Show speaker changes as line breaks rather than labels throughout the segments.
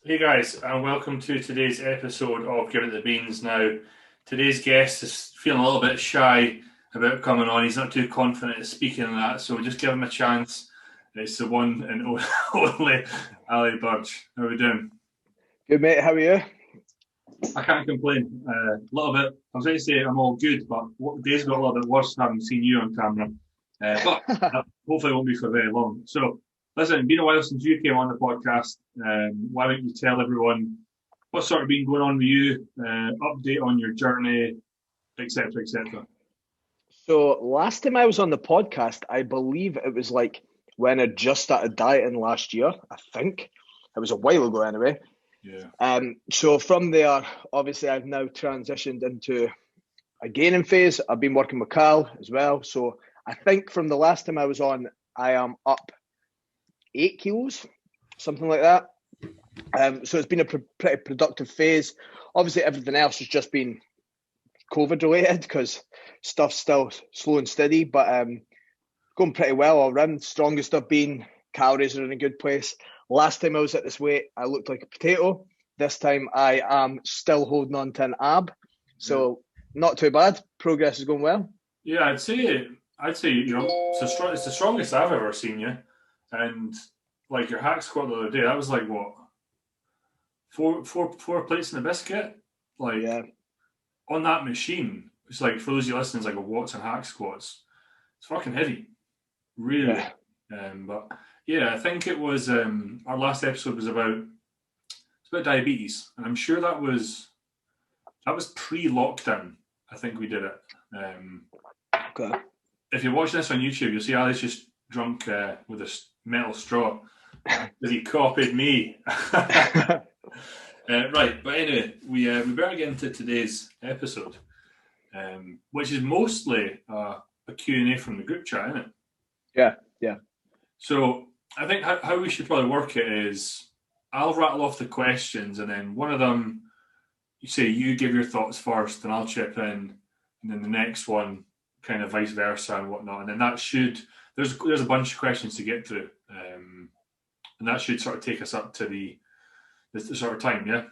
Hey guys, and welcome to today's episode of Give It the Beans. Now, today's guest is feeling a little bit shy about coming on. He's not too confident at speaking and that, so we'll just give him a chance. It's the one and only Ali Burdge. How are we doing?
Good mate, how are you?
I can't complain. A little bit. I was going to say I'm all good, but days got a little bit worse having seen you on camera. But hopefully it won't be for very long. So, listen, it's been a while since you came on the podcast. Why don't you tell everyone what's sort of been going on with you, update on your journey, etc., etc.
So last time I was on the podcast, I believe it was like when I just started dieting last year. I think it was a while ago anyway.
Yeah.
So from there, obviously I've now transitioned into a gaining phase. I've been working with Carl as well. So I think from the last time I was on, I am up 8 kilos, something like that. So it's been a pretty productive phase. Obviously everything else has just been COVID related because stuff's still slow and steady, but going pretty well all round. Strongest I've been, calories are in a good place. Last time I was at this weight, I looked like a potato. This time I am still holding on to an ab.
Yeah.
So not too bad. Progress is going well.
Yeah, I'd say it's the strongest I've ever seen you, and like your hack squat the other day, that was like what four plates in a biscuit, like
Yeah.
on that machine. It's like for those of you listening, it's like a watts and hack squats. It's fucking heavy, really.
Yeah.
But yeah, I think it was our last episode was about diabetes, and I'm sure that was pre-lockdown. I think we did it. Um,
Okay.
if you're watching this on YouTube, you'll see Ali's just drunk with a metal straw because he copied me. Right, but anyway, we better get into today's episode, which is mostly a Q&A from the group chat, isn't it?
Yeah. Yeah.
So I think how we should probably work it is I'll rattle off the questions, and then one of them, you give your thoughts first, and I'll chip in, and then the next one, kind of vice versa and whatnot, and then that should there's a bunch of questions to get through, and that should sort of take us up to the sort of time, yeah.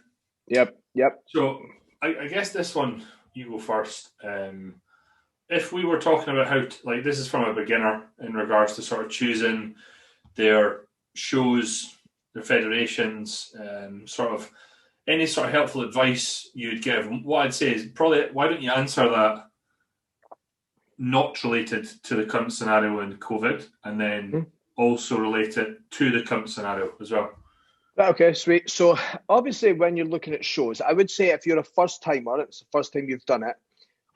Yep. Yep.
So I guess this one you go first. If we were talking about how like this is from a beginner in regards to sort of choosing their shows, their federations, sort of any sort of helpful advice you'd give. What I'd say is probably why don't you answer that not related to the current scenario in COVID, and then
Hmm.
also relate it to the current scenario as well.
Right, okay, sweet. So obviously when you're looking at shows, I would say if you're a first timer, it's the first time you've done it,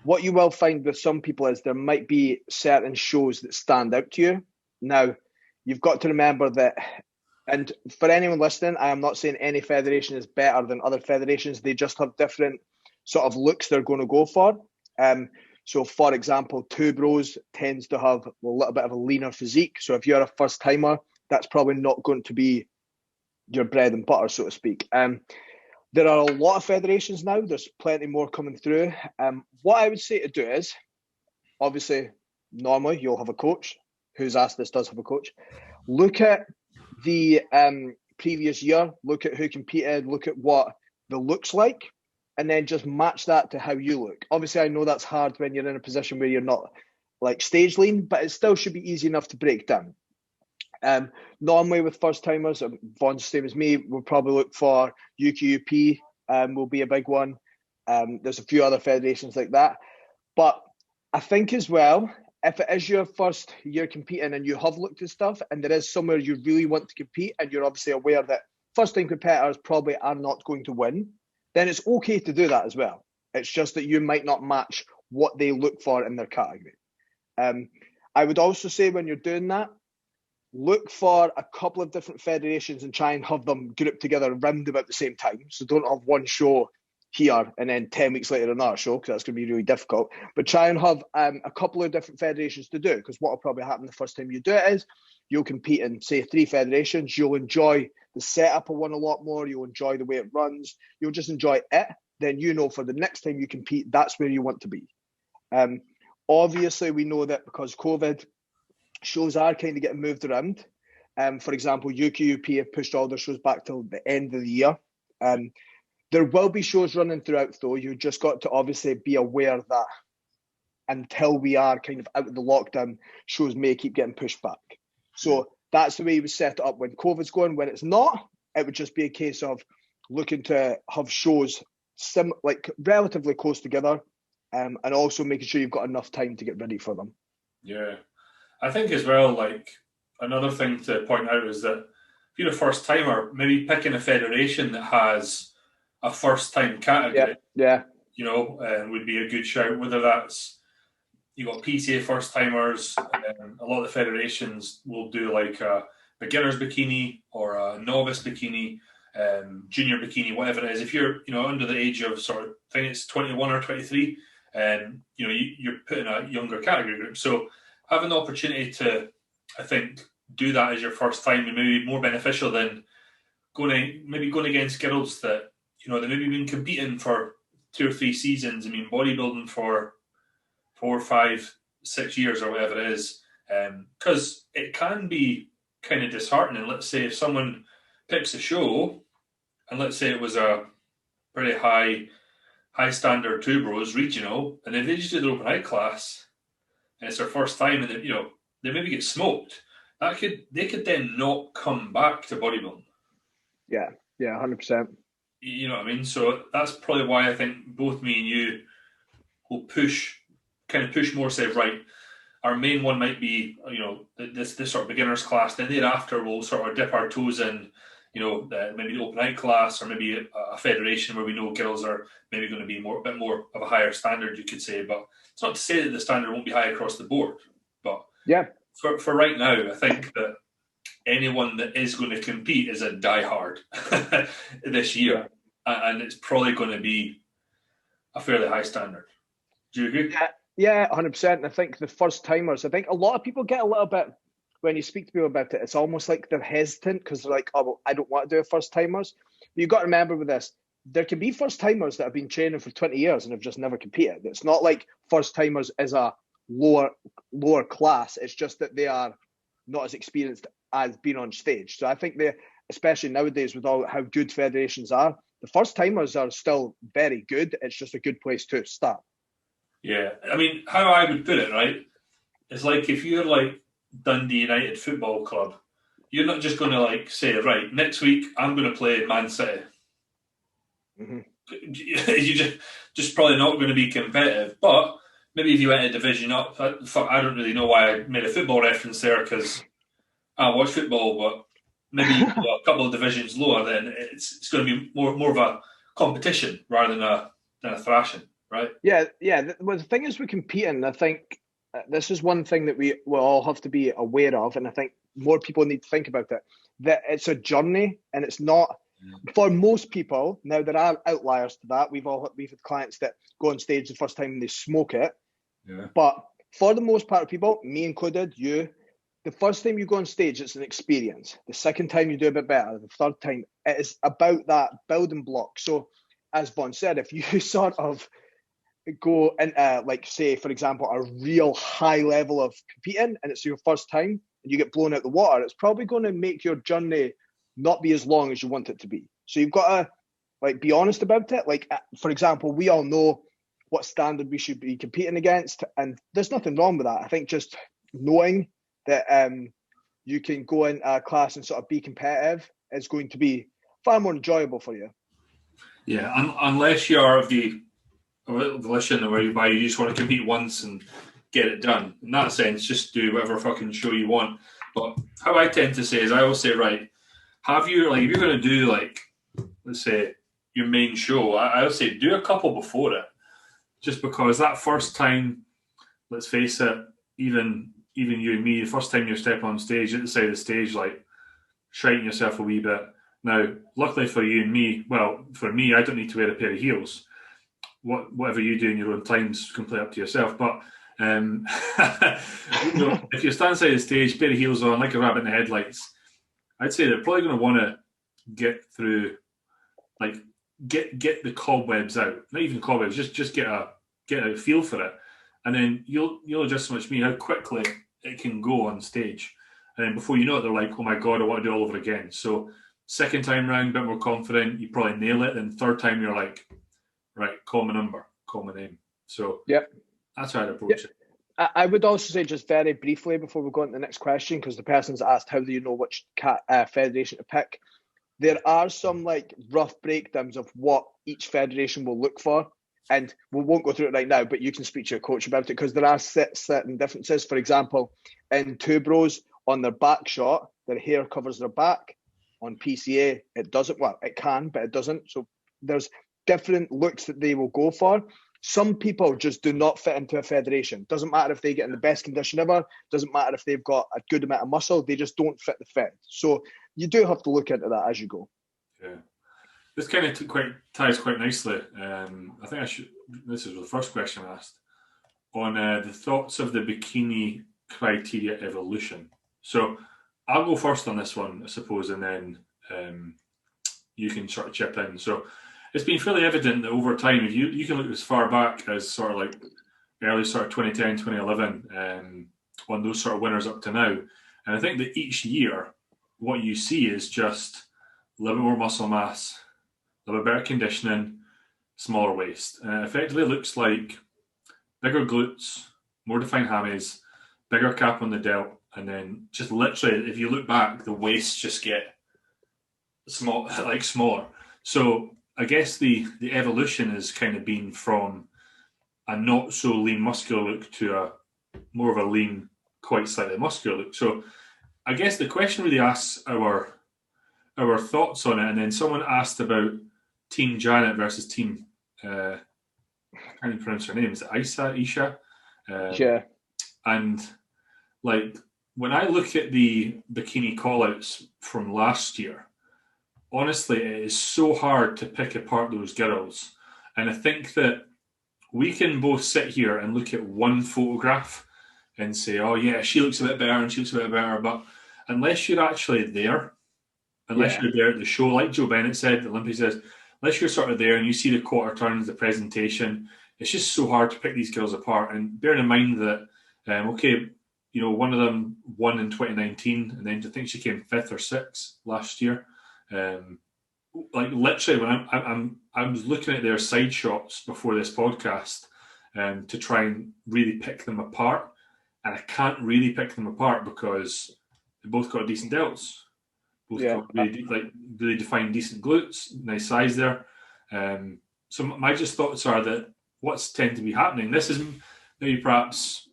what you will find with some people is there might be certain shows that stand out to you. Now, you've got to remember that, and for anyone listening, I am not saying any federation is better than other federations. They just have different sort of looks they're going to go for. So, for example, Two Bros tends to have a little bit of a leaner physique. So, if you're a first timer, that's probably not going to be your bread and butter, so to speak. There are a lot of federations now. There's plenty more coming through. What I would say to do is, obviously, normally you'll have a coach. Who's asked this does have a coach. Look at the previous year. Look at who competed. Look at what the looks like, and then just match that to how you look. Obviously, I know that's hard when you're in a position where you're not like stage lean, but it still should be easy enough to break down. Normally with first timers, Vaughn's same as me, we'll probably look for UQUP, will be a big one. There's a few other federations like that. But I think as well, if it is your first year competing and you have looked at stuff and there is somewhere you really want to compete and you're obviously aware that first time competitors probably are not going to win, then it's okay to do that as well. It's just that you might not match what they look for in their category. I would also say when you're doing that, look for a couple of different federations and try and have them grouped together around about the same time. So don't have one show here and then 10 weeks later another show, because that's going to be really difficult. But try and have a couple of different federations to do, because what will probably happen the first time you do it is you'll compete in, say, 3 federations. You'll enjoy the setup of one a lot more. You'll enjoy the way it runs. You'll just enjoy it. Then you know for the next time you compete, that's where you want to be. Obviously, we know that because COVID, shows are kind of getting moved around. For example, UQUP have pushed all their shows back till the end of the year. There will be shows running throughout, though. You just got to obviously be aware that until we are kind of out of the lockdown, shows may keep getting pushed back. So that's the way we set it up when COVID's going. When it's not, it would just be a case of looking to have shows relatively close together, and also making sure you've got enough time to get ready for them.
Yeah. I think as well, like, another thing to point out is that if you're a first timer, maybe picking a federation that has a first time category, would be a good shout. Whether that's, you got PTA first timers, a lot of the federations will do like a beginner's bikini or a novice bikini, junior bikini, whatever it is. If you're, under the age of I think it's 21 or 23, and you're put in a younger category group. So having the opportunity to, I think, do that as your first time and maybe more beneficial than going against girls that, they maybe been competing for 2 or 3 seasons. I mean, bodybuilding for 4, 5, 6 years or whatever it is. Because it can be kind of disheartening. Let's say if someone picks a show, and let's say it was a pretty high standard two bros regional, and if they just do the open height class, and it's their first time, and they maybe get smoked, they could then not come back to bodybuilding.
Yeah, 100%.
You know what I mean? So that's probably why I think both me and you will push more, say, right, our main one might be, this sort of beginner's class, then thereafter we'll sort of dip our toes in, maybe the open height class, or maybe a federation where we know girls are maybe going to be a bit more of a higher standard, you could say. But it's not to say that the standard won't be high across the board. But
yeah,
for right now, I think that anyone that is going to compete is a diehard this year, and it's probably going to be a fairly high standard. Do you agree?
Yeah, 100%. And I think the first timers, I think a lot of people get a little bit, when you speak to people about it, it's almost like they're hesitant because they're like, oh, well, I don't want to do a first timers. But you've got to remember with this, there can be first timers that have been training for 20 years and have just never competed. It's not like first timers is a lower class. It's just that they are not as experienced as being on stage. So I think especially nowadays with all how good federations are, the first timers are still very good. It's just a good place to start.
Yeah, I mean, how I would put it, right, is like if you're like Dundee United Football Club, you're not just going to like say, right, next week I'm going to play Man City. Mm-hmm. You're just probably not going to be competitive. But maybe if you went a division up, I don't really know why I made a football reference there, because I watch football, but maybe a couple of divisions lower, then it's going to be more of a competition rather than a thrashing. Right.
Yeah. Well, the thing is, we're competing. I think this is one thing that we will all have to be aware of, and I think more people need to think about it. That it's a journey, and it's not for most people. Now there are outliers to that. We've had clients that go on stage the first time and they smoke it. Yeah. But for the most part of people, me included, the first time you go on stage, it's an experience. The second time you do a bit better. The third time, it is about that building block. So, as Vaughn said, if you sort of go into, like, say, for example, a real high level of competing and it's your first time and you get blown out the water, it's probably going to make your journey not be as long as you want it to be. So you've got to be honest about it. Like, for example, we all know what standard we should be competing against, and there's nothing wrong with that. I think just knowing that you can go in a class and sort of be competitive is going to be far more enjoyable for you.
Yeah, unless you are of the volition whereby you just want to compete once and get it done. In that sense, just do whatever fucking show you want. But how I tend to say is, I always say, right, if you're going to do, like, let's say, your main show, I would say do a couple before it. Just because that first time, let's face it, even you and me, the first time you step on stage, at the side of the stage, like, shiting yourself a wee bit. Now, luckily for you and me, well, for me, I don't need to wear a pair of heels. Whatever you do in your own time is completely up to yourself. But if you stand side of the stage, pair of heels on, like a rabbit in the headlights, I'd say they're probably going to want to get through, like, get the cobwebs out. Not even cobwebs, just get a feel for it, and then you'll just so much me how quickly it can go on stage, and then before you know it, they're like, oh my god, I want to do it all over again. So Second time round, a bit more confident, you probably nail it. And third time, you're like, right, call my number, call my name. So that's how I'd approach it.
I would also say, just very briefly before we go on to the next question, because the person's asked, how do you know which federation to pick? There are some like rough breakdowns of what each federation will look for. And we won't go through it right now, but you can speak to your coach about it, because there are certain differences. For example, in two bros, on their back shot, their hair covers their back. On PCA, it doesn't. Well, it can, but it doesn't. So there's different looks that they will go for. Some people just do not fit into a federation. Doesn't matter if they get in the best condition ever. Doesn't matter if they've got a good amount of muscle. They just don't fit the fed. So you do have to look into that as you go.
Yeah. This kind of ties quite nicely. I think I should. This is the first question I asked on the thoughts of the bikini criteria evolution. So I'll go first on this one, I suppose, and then you can sort of chip in. So it's been fairly evident that over time, if you can look as far back as sort of like early sort of 2010, 2011, on those sort of winners up to now, and I think that each year, what you see is just a little bit more muscle mass, a little bit better conditioning, smaller waist. And it effectively looks like bigger glutes, more defined hammies, bigger cap on the delt, and then just literally, if you look back, the waists just get smaller. So I guess the evolution has kind of been from a not so lean muscular look to a more of a lean, quite slightly muscular look. So I guess the question really asks our thoughts on it, and then someone asked about Team Janet versus Team I can't even pronounce her name. Is it Isha?
Yeah.
And like when I look at the bikini callouts from last year, honestly, it is so hard to pick apart those girls. And I think that we can both sit here and look at one photograph and say, oh yeah, she looks a bit better and she looks a bit better. But unless you're actually there, unless you're there at the show, like Joe Bennett said, Olympia says, unless you're sort of there and you see the quarter turns, the presentation, it's just so hard to pick these girls apart. And bearing in mind that, one of them won in 2019, and then I think she came 5th or 6th last year. Like literally, when I was looking at their side shots before this podcast to try and really pick them apart, and I can't really pick them apart because they both got decent delts. Both got really defined decent glutes, nice size there. So my just thoughts are that what's tend to be happening, this is maybe perhaps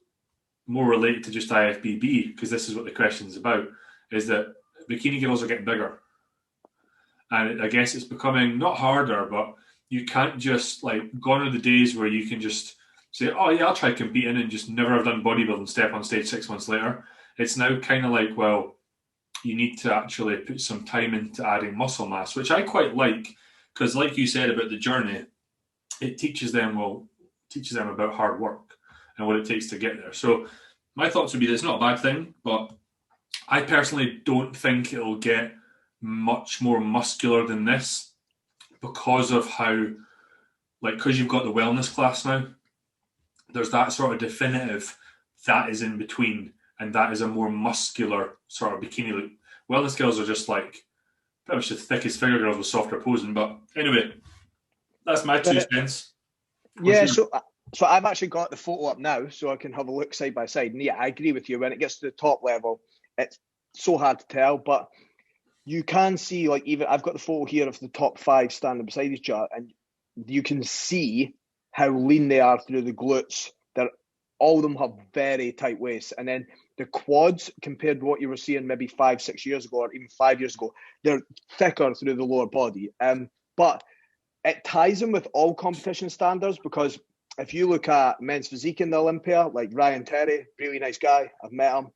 more related to just IFBB, because this is what the question is about, is that bikini girls are getting bigger. And I guess it's becoming not harder, but you can't just gone are the days where you can just say, oh yeah, I'll try competing and just never have done bodybuilding, step on stage 6 months later. It's now kind of like, well, you need to actually put some time into adding muscle mass, which I quite like, because like you said about the journey, it teaches them about hard work and what it takes to get there. So my thoughts would be that it's not a bad thing, but I personally don't think it'll get much more muscular than this because of how, because you've got the wellness class now, there's that sort of definitive that is in between, and that is a more muscular sort of bikini look. Wellness girls are just pretty much the thickest figure girls with softer posing. But anyway, that's my 2 cents.
Yeah, so I've actually got the photo up now, so I can have a look side by side. And yeah, I agree with you. When it gets to the top level, it's so hard to tell, but you can see, even I've got the photo here of the top 5 standing beside each other, and you can see how lean they are through the glutes. All of them have very tight waists, and then the quads, compared to what you were seeing maybe 5-6 years ago, or even 5 years ago, they're thicker through the lower body. But it ties in with all competition standards, because if you look at men's physique in the Olympia, like Ryan Terry, really nice guy, I've met him.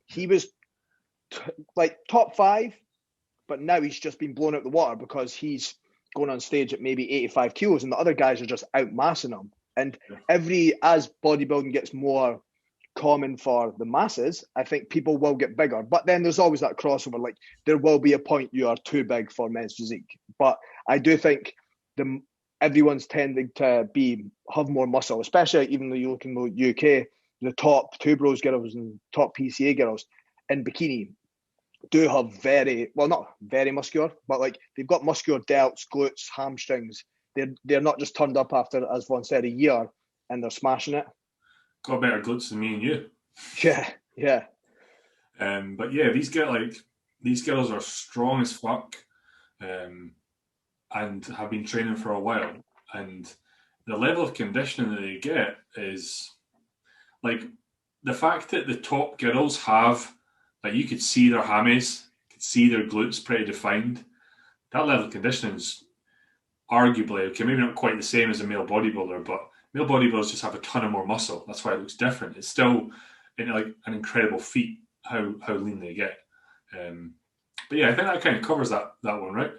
He was top 5, but now he's just been blown out the water because he's going on stage at maybe 85 kilos, and the other guys are just outmassing him. And as bodybuilding gets more common for the masses, I think people will get bigger. But then there's always that crossover. There will be a point you are too big for men's physique. But I do think everyone's tending to have more muscle, especially even though you look in the UK, the top 2 bros girls and top PCA girls in bikini, do have not very muscular, but like they've got muscular delts, glutes, hamstrings. They're not just turned up after, as Vaughn said, a year and they're smashing it.
Got better glutes than me and you.
Yeah, yeah.
But yeah, these girls are strong as fuck, and have been training for a while. And the level of conditioning that they get is like the fact that the top girls have, like, you could see their hammies, you could see their glutes pretty defined. That level of conditioning is arguably, okay, maybe not quite the same as a male bodybuilder, but male bodybuilders just have a ton of more muscle. That's why it looks different. It's still like an incredible feat how lean they get. But yeah, I think that kind of covers that one, right?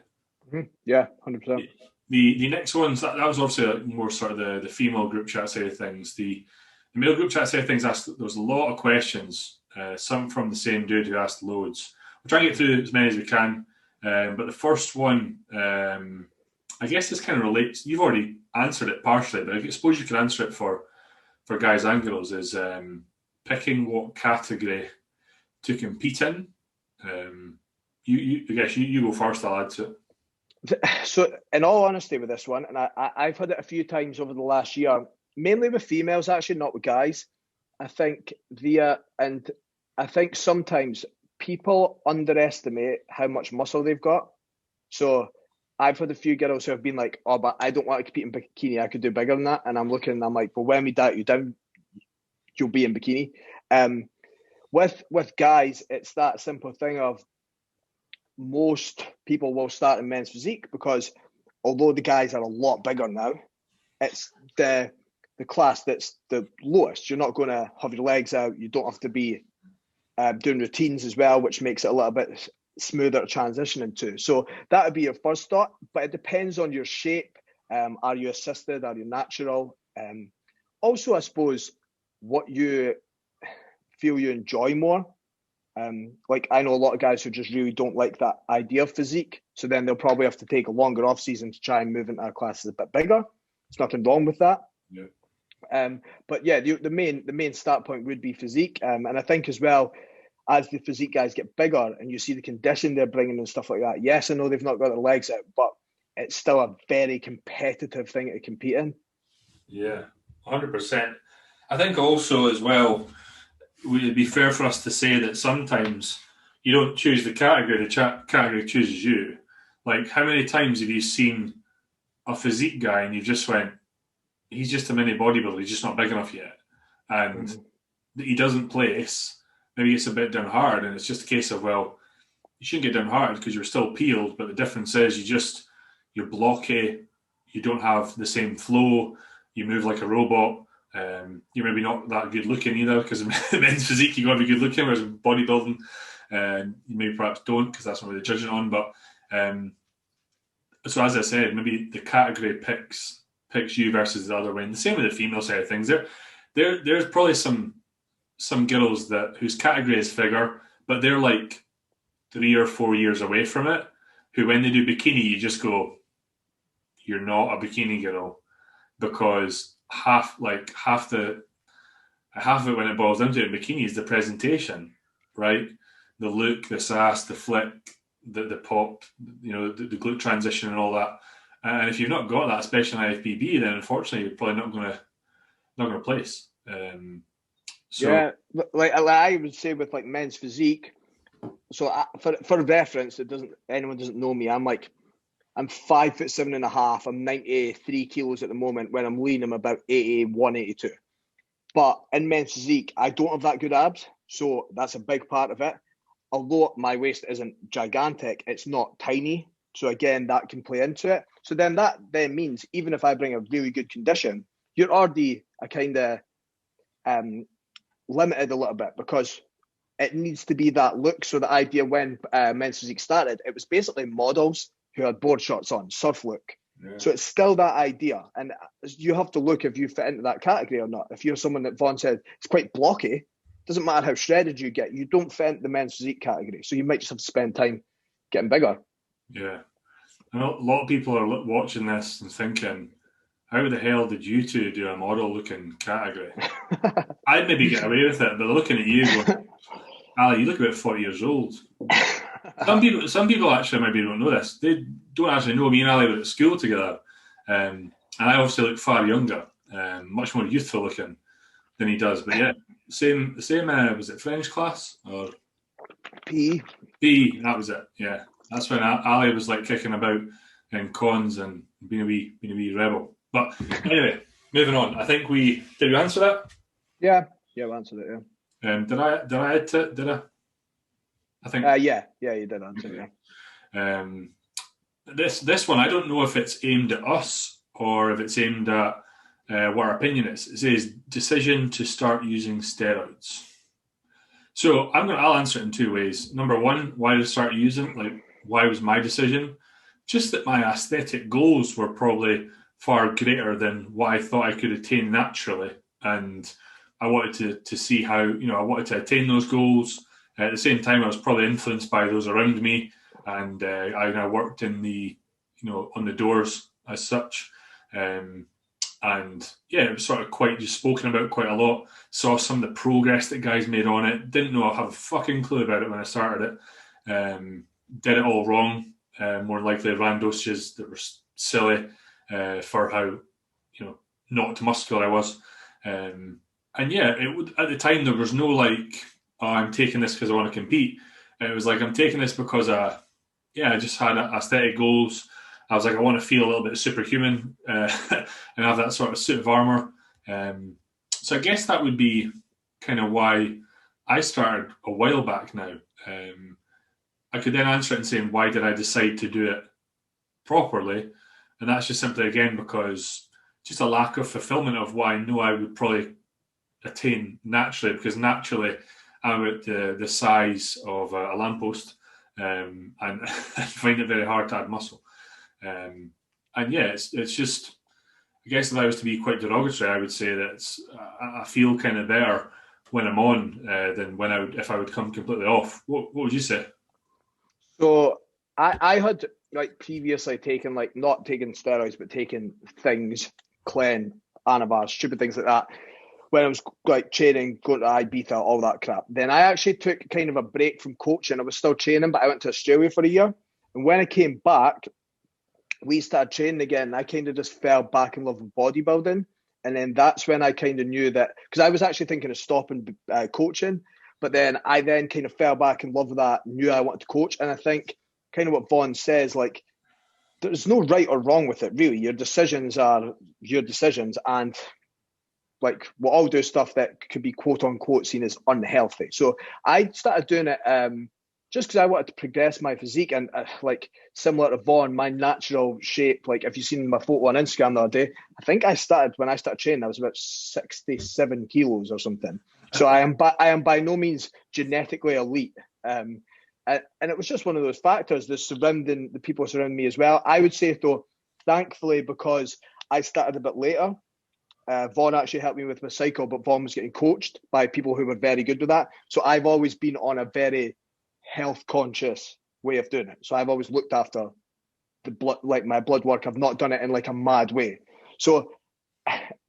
Mm-hmm. Yeah, 100%.
The next ones, that was obviously like more sort of the female group chat side of things. The male group chat side of things asked, there was a lot of questions, some from the same dude who asked loads. We'll try and get through as many as we can. But the first one, I guess this kind of relates. You've already answered it partially, but I suppose you could answer it for guys and girls. Is picking what category to compete in. I guess you go first. I'll add to it.
So, in all honesty, with this one, and I've had it a few times over the last year, mainly with females, actually, not with guys. I think sometimes people underestimate how much muscle they've got. So I've had a few girls who have been like, "Oh, but I don't want to compete in bikini. I could do bigger than that." And I'm looking, and I'm like, "Well, when we diet you down, you'll be in bikini." With guys, it's that simple thing of most people will start in men's physique because although the guys are a lot bigger now, it's the class that's the lowest. You're not going to have your legs out. You don't have to be doing routines as well, which makes it a little bit smoother to transition into. So that would be your first thought, but it depends on your shape. Are you assisted? Are you natural? Also, I suppose what you feel you enjoy more. Like I know a lot of guys who just really don't like that idea of physique, so then they'll probably have to take a longer off season to try and move into a class that's a bit bigger. There's nothing wrong with that.
Yeah.
But yeah, the main start point would be physique, and I think as well as the physique guys get bigger and you see the condition they're bringing and stuff like that. Yes, I know they've not got their legs out, but it's still a very competitive thing to compete in.
Yeah, 100%. I think also as well, would it be fair for us to say that sometimes you don't choose the category, the category chooses you? Like, how many times have you seen a physique guy and you've just went, he's just a mini bodybuilder, he's just not big enough yet, and he doesn't place, maybe it's a bit down hard, and it's just a case of, well, you shouldn't get down hard because you're still peeled, but the difference is you're blocky, you don't have the same flow, you move like a robot. You're maybe not that good looking either because in men's physique you got to be good looking, whereas in bodybuilding you maybe perhaps don't because that's what they're judging on. But so as I said, maybe the category picks you versus the other way. And the same with the female side of things. There's probably some girls whose category is figure, but they're like 3 or 4 years away from it, who when they do bikini you just go, you're not a bikini girl, because half of it when it boils down to it in bikini is the presentation, right? The look, the sass, the flick, the pop, the glute transition and all that. And if you've not got that, especially in IFBB, then unfortunately you're probably not going to place.
Yeah, like I would say with like men's physique. So for reference, anyone doesn't know me. I'm 5'7.5". I'm 93 kilos at the moment. When I'm lean, I'm about 81, 82. But in men's physique, I don't have that good abs, so that's a big part of it. Although my waist isn't gigantic, it's not tiny. So again, that can play into it. So then that means even if I bring a really good condition, you're already a kind of limited a little bit because it needs to be that look. So the idea when men's physique started, it was basically models who had board shorts on, surf look. Yeah. So it's still that idea. And you have to look if you fit into that category or not. If you're someone that Vaughn said it's quite blocky, doesn't matter how shredded you get, you don't fit into the men's physique category. So you might just have to spend time getting bigger.
Yeah. I know a lot of people are watching this and thinking, how the hell did you two do a model looking category? I'd maybe get away with it, but looking at you going, Ali, you look about 40 years old. Some people actually maybe don't know this. They don't actually know me and Ali were at school together, and I obviously look far younger, much more youthful looking than he does. But yeah, same. Was it French class or
P.
PE? That was it. Yeah, that's when Ali was like kicking about in cons and being a wee rebel. But anyway, moving on. I think did we answer that?
Yeah, we answered it. Yeah.
Did I add to it? Did I? I think.
Yeah, you did answer it. Yeah.
This one, I don't know if it's aimed at us or if it's aimed at what our opinion is. It says decision to start using steroids. So I'll answer it in two ways. Number one, why did I start using? Like, why was my decision? Just that my aesthetic goals were probably far greater than what I thought I could attain naturally, and I wanted to see how I wanted to attain those goals. At the same time, I was probably influenced by those around me, and I worked in the on the doors as such. And yeah, it was sort of quite just spoken about quite a lot. Saw some of the progress that guys made on it. Didn't know I have a fucking clue about it when I started it. Did it all wrong. More likely ran dosages that were silly for how not muscular I was. And yeah, it would at the time there was no like, oh, I'm taking this because I want to compete. It was like I'm taking this because I just had aesthetic goals. I was like, I want to feel a little bit superhuman and have that sort of suit of armor. So I guess that would be kind of why I started a while back now. I could then answer it and saying, why did I decide to do it properly? And that's just simply, again, because just a lack of fulfillment of what I know I would probably attain naturally, because naturally I'm at the size of a lamppost and I find it very hard to add muscle. And yeah, it's just, I guess if I was to be quite derogatory, I would say that I feel kind of better when I'm on than if I would come completely off. What would you say?
So I had like previously taken like not taking steroids but taking things, Clen, Anavar, stupid things like that when I was like training, going to Ibiza, all that crap. Then I actually took kind of a break from coaching. I was still training, but I went to Australia for a year. And when I came back, we started training again. I kind of just fell back in love with bodybuilding. And then that's when I kind of knew that, because I was actually thinking of stopping coaching, but then I kind of fell back in love with that, knew I wanted to coach. And I think kind of what Vaughn says, like, there's no right or wrong with it, really. Your decisions are your decisions. And like, we'll all do stuff that could be quote unquote seen as unhealthy. So I started doing it just because I wanted to progress my physique, and like similar to Vaughn, my natural shape, like if you've seen my photo on Instagram the other day, I think when I started training, I was about 67 kilos or something. So I am by no means genetically elite. And it was just one of those factors, the people surrounding me as well. I would say though, thankfully, because I started a bit later, Vaughn actually helped me with my cycle, but Vaughn was getting coached by people who were very good with that. So I've always been on a very health conscious way of doing it. So I've always looked after the blood, like my blood work. I've not done it in like a mad way. So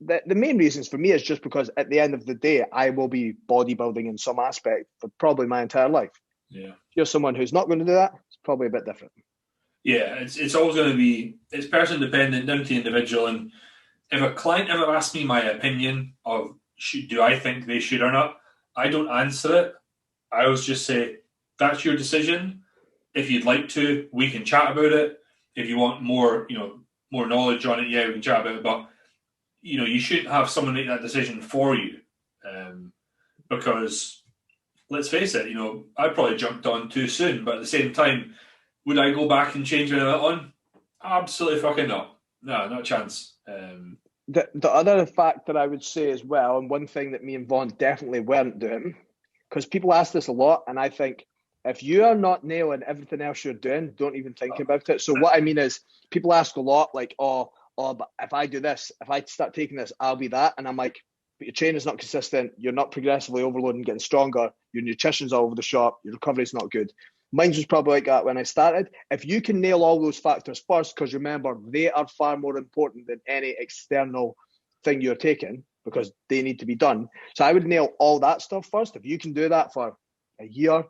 the main reasons for me is just because at the end of the day, I will be bodybuilding in some aspect for probably my entire life.
Yeah.
If you're someone who's not going to do that, it's probably a bit different.
Yeah, it's always going to be, it's person dependent, down to the individual. And if a client ever asks me my opinion of do I think they should or not, I don't answer it. I always just say, that's your decision. If you'd like to, we can chat about it. If you want more knowledge on it, yeah, we can chat about it. But you shouldn't have someone make that decision for you, because let's face it, I probably jumped on too soon. But at the same time, would I go back and change when I went on? Absolutely fucking not. No, not a chance.
The other fact that I would say as well, and one thing that me and Vaughn definitely weren't doing, because people ask this a lot, and I think if you are not nailing everything else you're doing, don't even think about it. So what I mean is, people ask a lot, like, oh, but if I do this, if I start taking this, I'll be that. And I'm like, but your training's not consistent, you're not progressively overloading, getting stronger, your nutrition's all over the shop, your recovery's not good. Mine was probably like that when I started. If you can nail all those factors first, because remember, they are far more important than any external thing you're taking, because they need to be done. So I would nail all that stuff first. If you can do that for a year,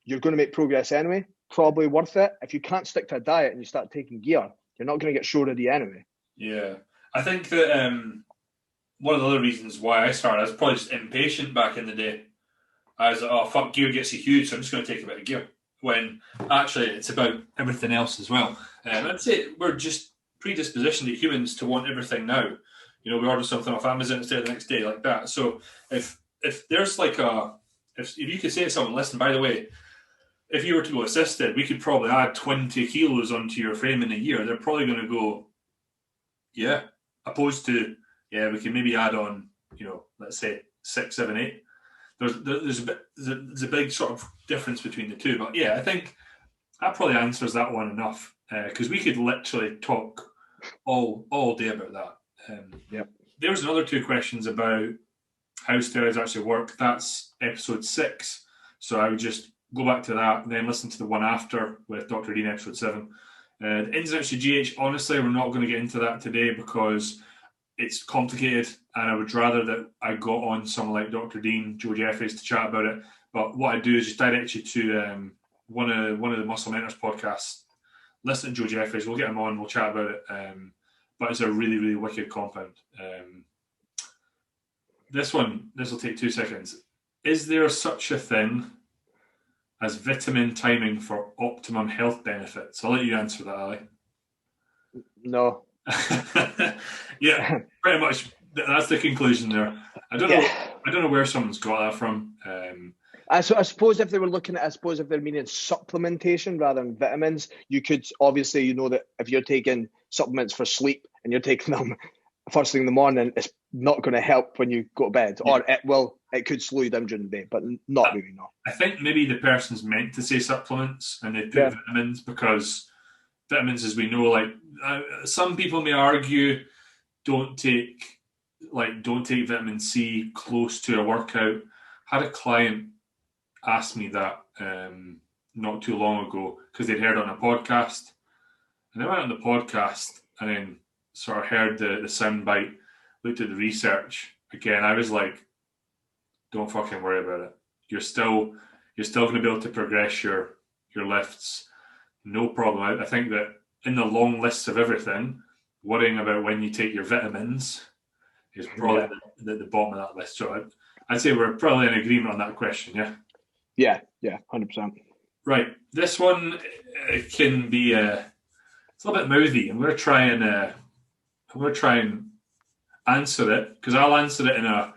you're going to make progress anyway. Probably worth it. If you can't stick to a diet and you start taking gear, you're not going to get show ready anyway.
Yeah. I think that one of the other reasons why I started, I was probably just impatient back in the day. I was like, oh, fuck, gear gets you huge, so I'm just going to take a bit of gear. When actually it's about everything else as well. I'd say we're just predispositioned as humans to want everything now. You know, we order something off Amazon instead of the next day, like that. So if there's like if you could say to someone, listen, by the way, if you were to go assisted, we could probably add 20 kilos onto your frame in a year. They're probably going to go, yeah, opposed to, yeah, we can maybe add on, you know, let's say 6, 7, 8. There's a big sort of difference between the two. But yeah, I think that probably answers that one enough, because we could literally talk all day about that.
Yep.
There was another 2 questions about how steroids actually work. That's episode 6. So I would just go back to that and then listen to the one after with Dr. Dean, episode 7. The ins and outs of GH, honestly, we're not going to get into that today because it's complicated, and I would rather that I got on someone like Dr. Dean, Joe Jeffries, to chat about it. But what I do is just direct you to one of the Muscle Mentors podcasts. Listen to Joe Jeffries. We'll get him on. We'll chat about it. But it's a really, really wicked compound. This will take 2 seconds. Is there such a thing as vitamin timing for optimum health benefits? I'll let you answer that, Ali. No. Yeah, pretty much. That's the conclusion there. I don't know where someone's got that from.
I suppose if they were looking at, if they're meaning supplementation rather than vitamins, you could obviously, you know, that if you're taking supplements for sleep and you're taking them first thing in the morning, it's not going to help when you go to bed, or it could slow you down during the day, but not really. No.
I think maybe the person's meant to say supplements and they put vitamins, because vitamins, as we know, like some people may argue, don't take vitamin C close to a workout. Had a client ask me that not too long ago because they'd heard it on a podcast, and I went on the podcast and then sort of heard the soundbite, looked at the research again. I was like, don't fucking worry about it. You're still going to be able to progress your lifts, no problem. I think that in the long lists of everything, worrying about when you take your vitamins is probably the bottom of that list. So I'd say we're probably in agreement on that question. Yeah,
100%.
Right, this one can be it's a little bit mouthy. I'm going to try and answer it, because I'll answer it in a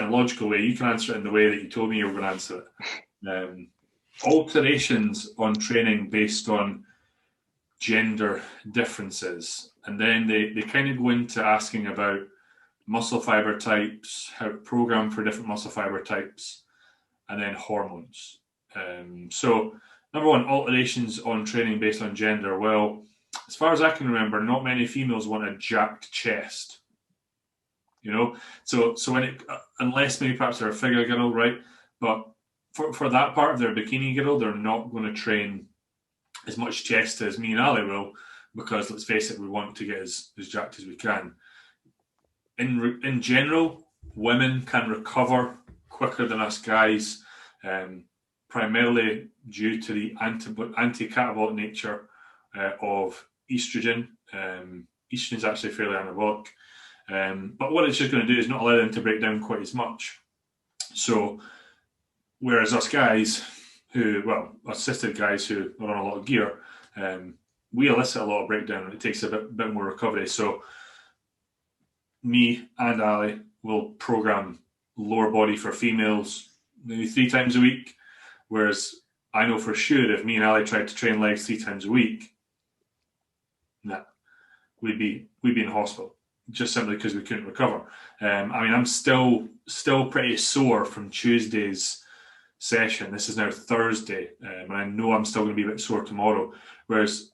logical way. You can answer it in the way that you told me you were going to answer it. Alterations on training based on gender differences, and then they kind of go into asking about muscle fiber types, how to program for different muscle fiber types, and then hormones. So number one, alterations on training based on gender. Well, as far as I can remember, not many females want a jacked chest. You know, so when unless maybe perhaps they're a figure girl, right? But for that part of their bikini girl, they're not going to train as much chest as me and Ali will, because let's face it, we want to get as jacked as we can. In general, women can recover quicker than us guys, primarily due to the anti-catabolic nature of estrogen. Estrogen is actually fairly anabolic, but what it's just going to do is not allow them to break down quite as much. So whereas us guys assisted guys who are on a lot of gear, we elicit a lot of breakdown, and it takes a bit more recovery. So me and Ali will program lower body for females maybe 3 times a week, whereas I know for sure if me and Ali tried to train legs 3 times a week, we'd be in hospital, just simply because we couldn't recover. I'm still pretty sore from Tuesday's session. This is now Thursday, and I know I'm still going to be a bit sore tomorrow. Whereas,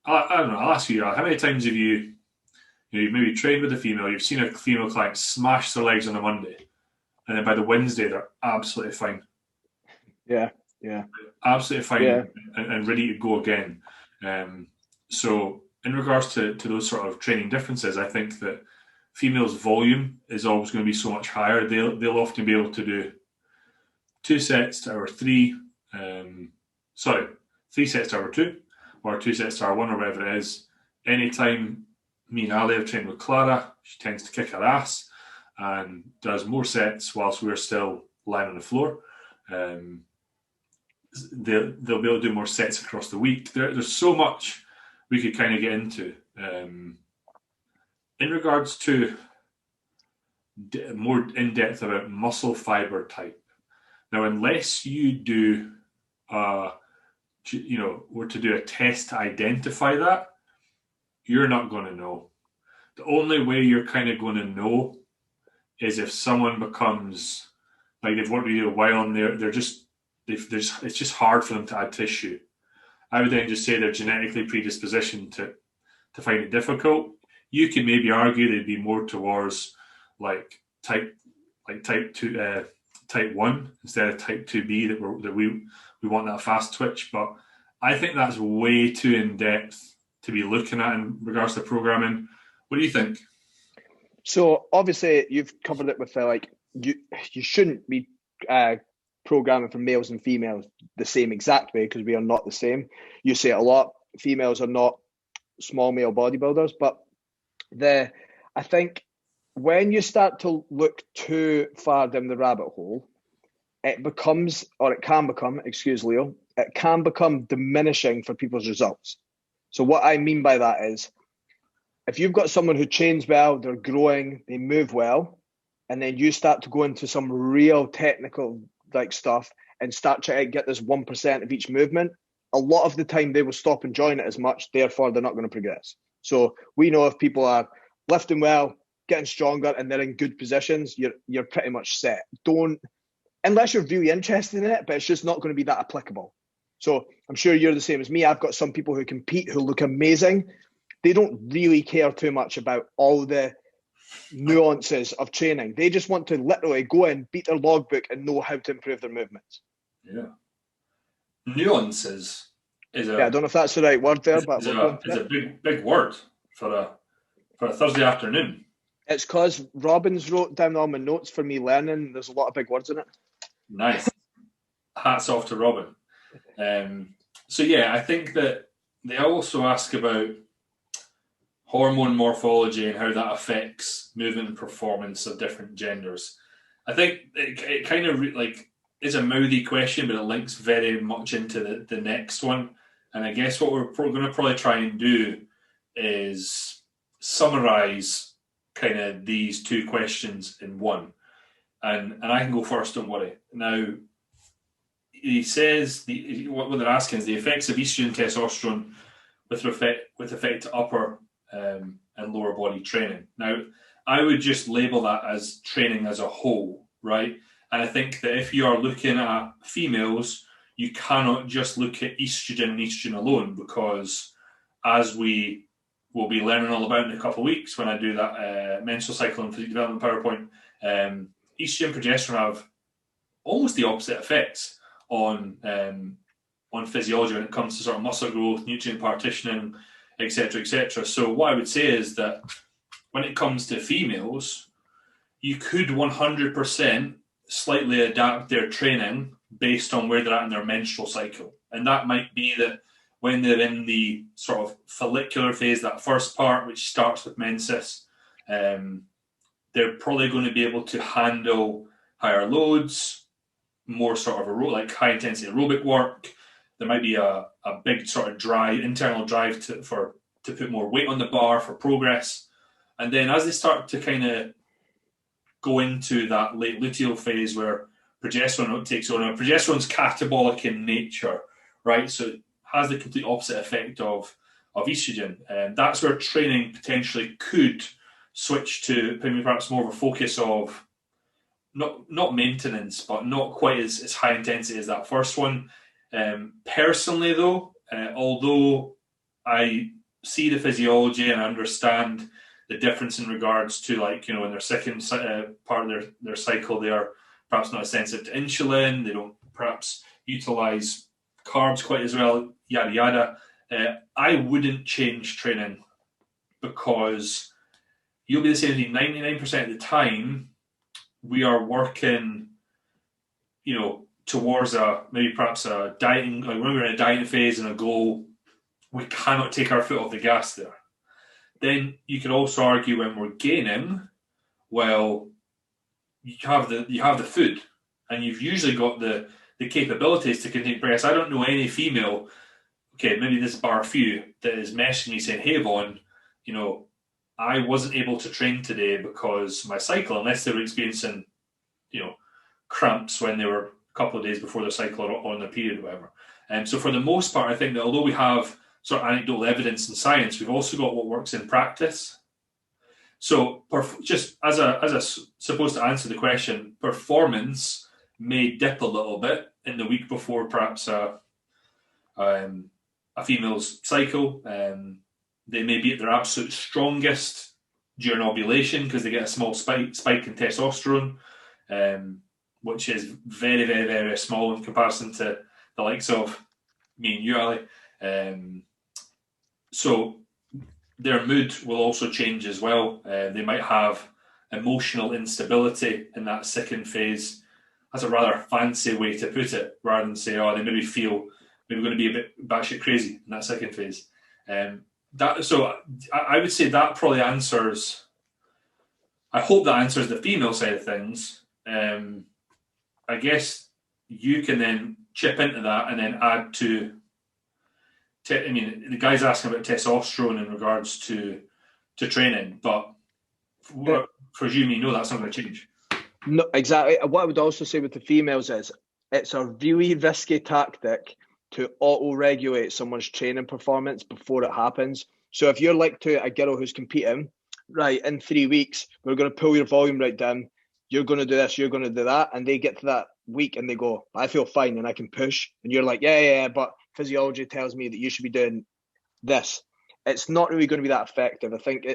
I don't know, I'll ask you, how many times have you've maybe trained with a female, you've seen a female client smash their legs on a Monday, and then by the Wednesday, they're absolutely fine.
Yeah.
Absolutely fine, and ready to go again. So in regards to those sort of training differences, I think that females' volume is always going to be so much higher. They'll often be able to do 2 sets to hour 3, 3 sets to hour 2, or 2 sets to hour 1, or whatever it is. Anytime me and Ali have trained with Clara, she tends to kick her ass and does more sets whilst we're still lying on the floor. They'll be able to do more sets across the week. There's so much we could kind of get into. In regards to more in-depth about muscle fiber type. Now, unless you do, were to do a test to identify that, you're not going to know. The only way you're kind of going to know is if someone becomes, like they've worked with you a while and it's just hard for them to add tissue. I would then just say they're genetically predispositioned to find it difficult. You could maybe argue they'd be more towards type 2, type 1 instead of type 2B that we want that fast twitch. But I think that's way too in depth to be looking at in regards to programming. What do you think?
So obviously you've covered it with you shouldn't be programming for males and females the same exact way, because we are not the same. You say it a lot. Females are not small male bodybuilders, but I think when you start to look too far down the rabbit hole, it can become diminishing for people's results. So what I mean by that is, if you've got someone who trains well, they're growing, they move well, and then you start to go into some real technical stuff and start trying to get this 1% of each movement, a lot of the time they will stop enjoying it as much, therefore they're not going to progress. So we know if people are lifting well, getting stronger, and they're in good positions, you're pretty much set. Unless you're really interested in it, but it's just not going to be that applicable. So I'm sure you're the same as me. I've got some people who compete who look amazing. They don't really care too much about all the nuances of training. They just want to literally go in, beat their logbook, and know how to improve their movements.
Yeah. Nuances is
I don't know if that's the right word there, but
it's a big word for a Thursday afternoon.
It's because Robin's wrote down all my notes for me learning. There's a lot of big words in it.
Nice. Hats off to Robin. So yeah, I think that they also ask about hormone morphology and how that affects movement and performance of different genders. I think it kind of is a mouthy question, but it links very much into the next one. And I guess what we're going to probably try and do is summarize kind of these two questions in one. And I can go first, don't worry. Now, he says what they're asking is the effects of estrogen and testosterone with effect to upper and lower body training. Now, I would just label that as training as a whole, right? And I think that if you are looking at females, you cannot just look at estrogen and estrogen alone, because as we will be learning all about in a couple of weeks when I do that menstrual cycle and physique development PowerPoint, estrogen and progesterone have almost the opposite effects on physiology when it comes to sort of muscle growth, nutrient partitioning, etc., etc. So what I would say is that when it comes to females, you could 100% slightly adapt their training based on where they're at in their menstrual cycle. And that might be that when they're in the sort of follicular phase, that first part, which starts with menses, they're probably going to be able to handle higher loads, more sort of like high intensity aerobic work. There might be a big sort of internal drive to put more weight on the bar for progress. And then as they start to kind of go into that late luteal phase where progesterone takes over. Now, progesterone's catabolic in nature, right? So it has the complete opposite effect of estrogen. And that's where training potentially could switch to perhaps more of a focus of not maintenance, but not quite as high intensity as that first one. Personally, though, although I see the physiology and understand the difference in regards to, in their second part of their cycle, they are perhaps not as sensitive to insulin, they don't perhaps utilize carbs quite as well, yada yada. I wouldn't change training, because you'll be the same thing 99% of the time. We are working, towards perhaps a dieting, like when we're in a dieting phase and a goal, we cannot take our foot off the gas there. Then you could also argue when we're gaining, well, you have the food, and you've usually got the capabilities to continue progress. I don't know any female, okay, maybe this bar a few, that is messaging me saying, "Hey, Vaughn, I wasn't able to train today because my cycle," unless they were experiencing, cramps when they were a couple of days before their cycle or on their period or whatever. And so for the most part, I think that although we have sort of anecdotal evidence and science, we've also got what works in practice. So just as supposed to answer the question, performance may dip a little bit in the week before perhaps a female's cycle. They may be at their absolute strongest during ovulation because they get a small spike in testosterone, which is very, very, very small in comparison to the likes of me and you, Ali. So their mood will also change as well. They might have emotional instability in that second phase. That's a rather fancy way to put it, rather than say, they maybe feel maybe going to be a bit batshit crazy in that second phase. So I would say that probably answers. I hope that answers the female side of things. I guess you can then chip into that and then add to. The guy's asking about testosterone in regards to training, but for you, me, no, that's not going to change.
No, exactly. What I would also say with the females is it's a really risky tactic to auto-regulate someone's training performance before it happens. So if you're like to a girl who's competing, right, in 3 weeks, we're going to pull your volume right down, you're going to do this, you're going to do that, and they get to that week and they go, I feel fine and I can push, and you're like, yeah, but physiology tells me that you should be doing this. It's not really going to be that effective. I think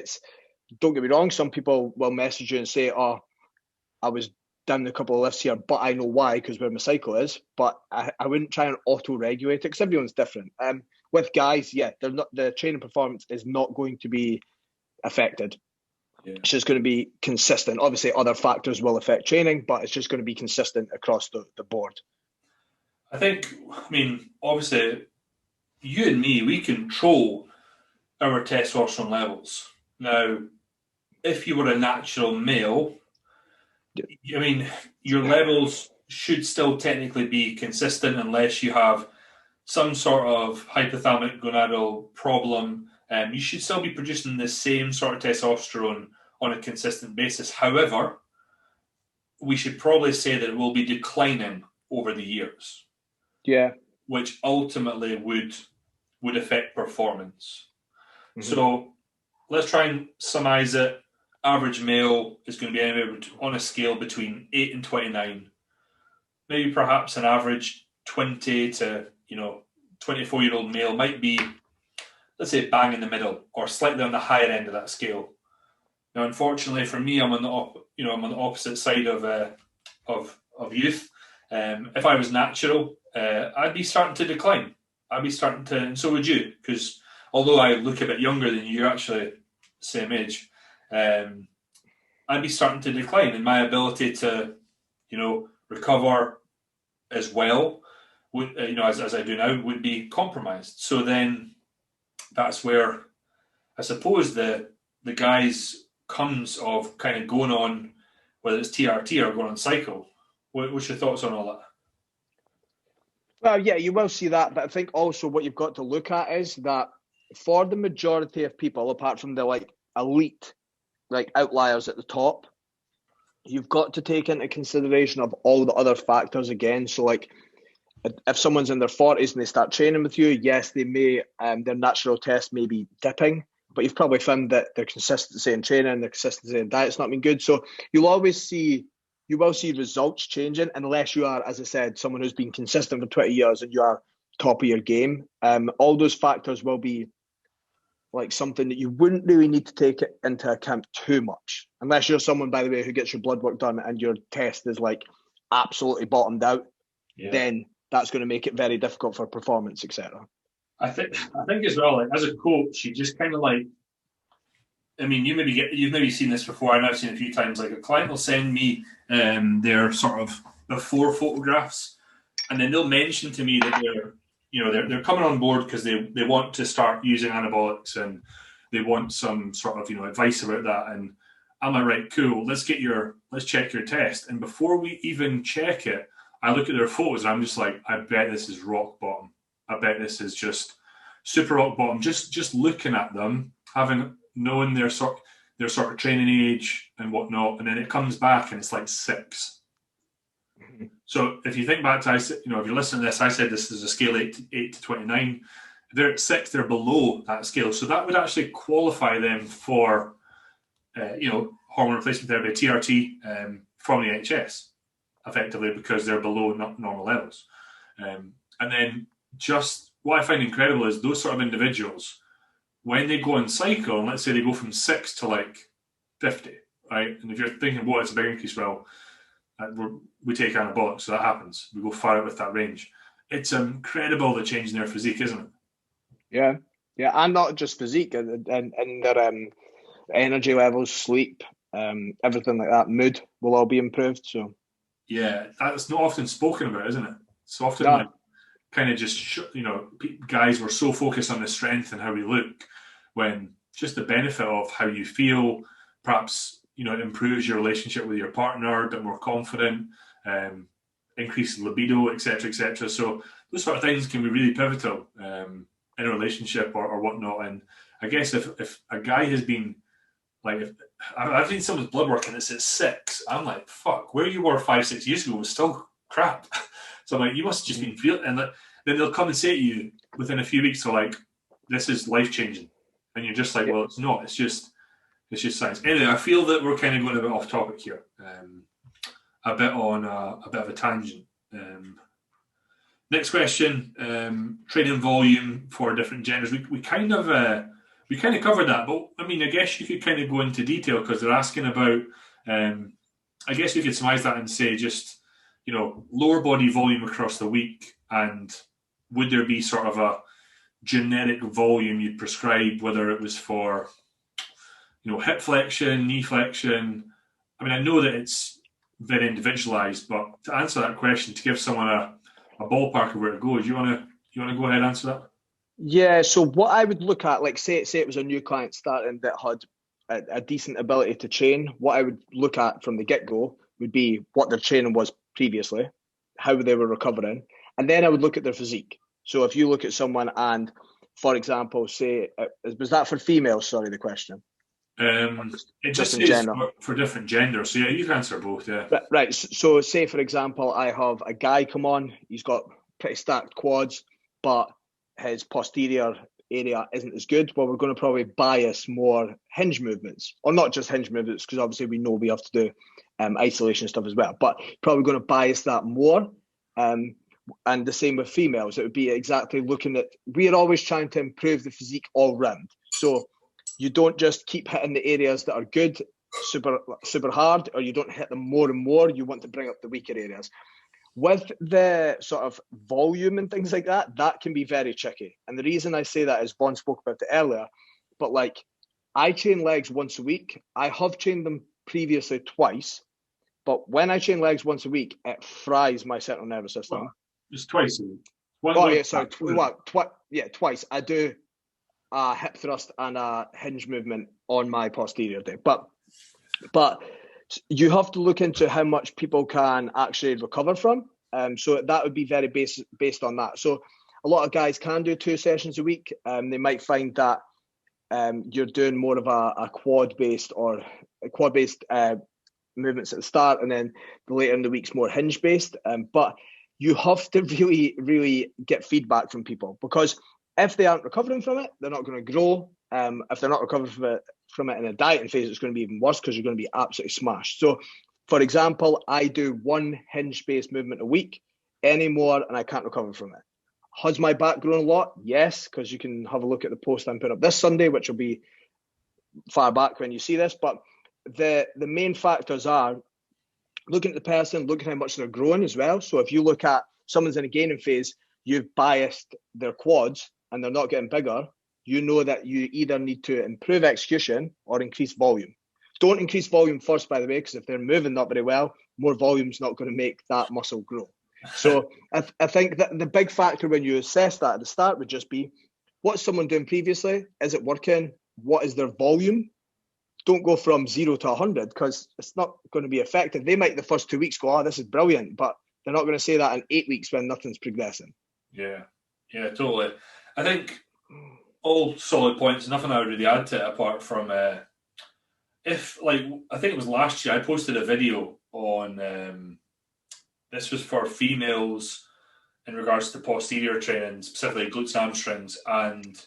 don't get me wrong, some people will message you and say, I was down a couple of lifts here, but I know why, because where my cycle is. But I wouldn't try and auto-regulate it because everyone's different. With guys, the training performance is not going to be affected. Yeah. It's just going to be consistent. Obviously, other factors will affect training, but it's just going to be consistent across the board.
Obviously, you and me, we control our testosterone levels. Now, if you were a natural male, your levels should still technically be consistent unless you have some sort of hypothalamic gonadal problem. You should still be producing the same sort of testosterone on a consistent basis. However, we should probably say that it will be declining over the years.
Yeah.
Which ultimately would affect performance. Mm-hmm. So let's try and surmise it. Average male is going to be anywhere on a scale between 8 and 29. Maybe perhaps an average 20 to 24-year-old male might be, let's say, bang in the middle or slightly on the higher end of that scale. Now, unfortunately for me, I'm on the opposite side of youth. If I was natural, I'd be starting to decline. And so would you, because although I look a bit younger than you, you're actually same age. I'd be starting to decline, and my ability to, recover as well, as I do now, would be compromised. So then, that's where I suppose the guys comes of kind of going on, whether it's TRT or going on cycle. What's your thoughts on all that?
Well, yeah, you will see that, but I think also what you've got to look at is that for the majority of people, apart from the elite, outliers at the top, you've got to take into consideration of all the other factors again. So if someone's in their 40s and they start training with you, yes, they may, their natural test may be dipping, but you've probably found that their consistency in training, their consistency in diet's not been good. So you will see results changing unless you are, as I said, someone who's been consistent for 20 years and you are top of your game. All those factors will be something that you wouldn't really need to take it into account too much, unless you're someone, by the way, who gets your blood work done and your test is absolutely bottomed out. Yeah. Then that's going to make it very difficult for performance, etc.
I think as well, as a coach, you just kind of you've maybe seen this before, and I've seen it a few times. A client will send me their sort of before photographs and then they'll mention to me that they're coming on board because they want to start using anabolics and they want some sort of advice about that. And I'm like, right, cool, let's check your test. And before we even check it, I look at their photos and I'm just like, I bet this is rock bottom. I bet this is just super rock bottom. Just looking at them, knowing their sort of training age and whatnot, and then it comes back and it's like 6. So if you think back to, if you're listening to this, I said this is a scale 8 to 29. If they're at 6, they're below that scale. So that would actually qualify them for, hormone replacement therapy, TRT, from the NHS, effectively, because they're below normal levels. And then just what I find incredible is those sort of individuals, when they go on cycle, and let's say they go from 6 to like 50, right? And if you're thinking, well, it's a big increase, well, we take anabolics, so that happens. We go far out with that range. It's incredible the change in their physique, isn't it?
Yeah, and not just physique, and their energy levels, sleep, everything like that, mood will all be improved. So
yeah, that's not often spoken about, isn't it? It's often like kind of just guys were so focused on the strength and how we look, when just the benefit of how you feel, perhaps it improves your relationship with your partner, a bit more confident, increased libido, etc., etc. So those sort of things can be really pivotal in a relationship or whatnot. And I guess if a guy has been like, if I've seen someone's blood work and it's at 6, I'm like, fuck, where you were 5-6 years ago was still crap. So I'm like, you must have just been feeling, and then they'll come and say to you within a few weeks, so like, this is life changing, and you're just like, well, it's not. It's just science. Anyway, I feel that we're kind of going a bit off topic here, a bit of a tangent. Next question: training volume for different genders. We kind of covered that, but I mean, I guess you could kind of go into detail because they're asking about. I guess we could surmise that and say just lower body volume across the week, and would there be sort of a generic volume you'd prescribe, whether it was for hip flexion, knee flexion? I mean, I know that it's very individualized, but to answer that question, to give someone a ballpark of where it goes, you want to go ahead and answer that?
Yeah. So what I would look at, like say it was a new client starting that had a decent ability to train, what I would look at from the get-go would be what their training was previously, how they were recovering, and then I would look at their physique. So if you look at someone and, for example, say, was that for females? Sorry, the question.
It just says for different genders. So yeah, you can answer both. Yeah.
Right. So say, for example, I have a guy come on. He's got pretty stacked quads, but his posterior area isn't as good. Well, we're going to probably bias more hinge movements, or not just hinge movements, because obviously we know we have to do isolation stuff as well, but probably going to bias that more. And the same with females. It would be exactly looking at, we are always trying to improve the physique all round. So you don't just keep hitting the areas that are good super hard, or you don't hit them more and more. You want to bring up the weaker areas. With the sort of volume and things like that, that can be very tricky. And the reason I say that is Vaughn spoke about it earlier, but like, I train legs once a week. I have trained them previously twice, but when I train legs once a week, it fries my central nervous system.
Well, just twice a week.
Twice. I do a hip thrust and a hinge movement on my posterior day. But you have to look into how much people can actually recover from. So that would be very based on that. So a lot of guys can do 2 sessions a week. They might find that you're doing more of a quad-based movements at the start, and then the later in the week's more hinge-based. But you have to really, really get feedback from people, because if they aren't recovering from it, they're not going to grow. If they're not recovering from it in a dieting phase, it's going to be even worse, because you're going to be absolutely smashed. So, for example, I do 1 hinge-based movement a week, any more, and I can't recover from it. Has my back grown a lot? Yes, because you can have a look at the post I'm putting up this Sunday, which will be far back when you see this. But the main factors are looking at the person, looking at how much they're growing as well. So if you look at someone's in a gaining phase, you've biased their quads and they're not getting bigger, you know that you either need to improve execution or increase volume. Don't increase volume first, by the way, because if they're moving not very well, more volume's not going to make that muscle grow. So I think that the big factor when you assess that at the start would just be, what's someone doing previously? Is it working? What is their volume? Don't go from 0 to 100 because it's not going to be effective. They might the first 2 weeks go, oh, this is brilliant, but they're not going to say that in 8 weeks when nothing's progressing.
Yeah, totally. I think all solid points. Nothing I would really add to it apart from if, like, I think it was last year I posted a video on this was for females in regards to posterior training, specifically glutes and hamstrings, and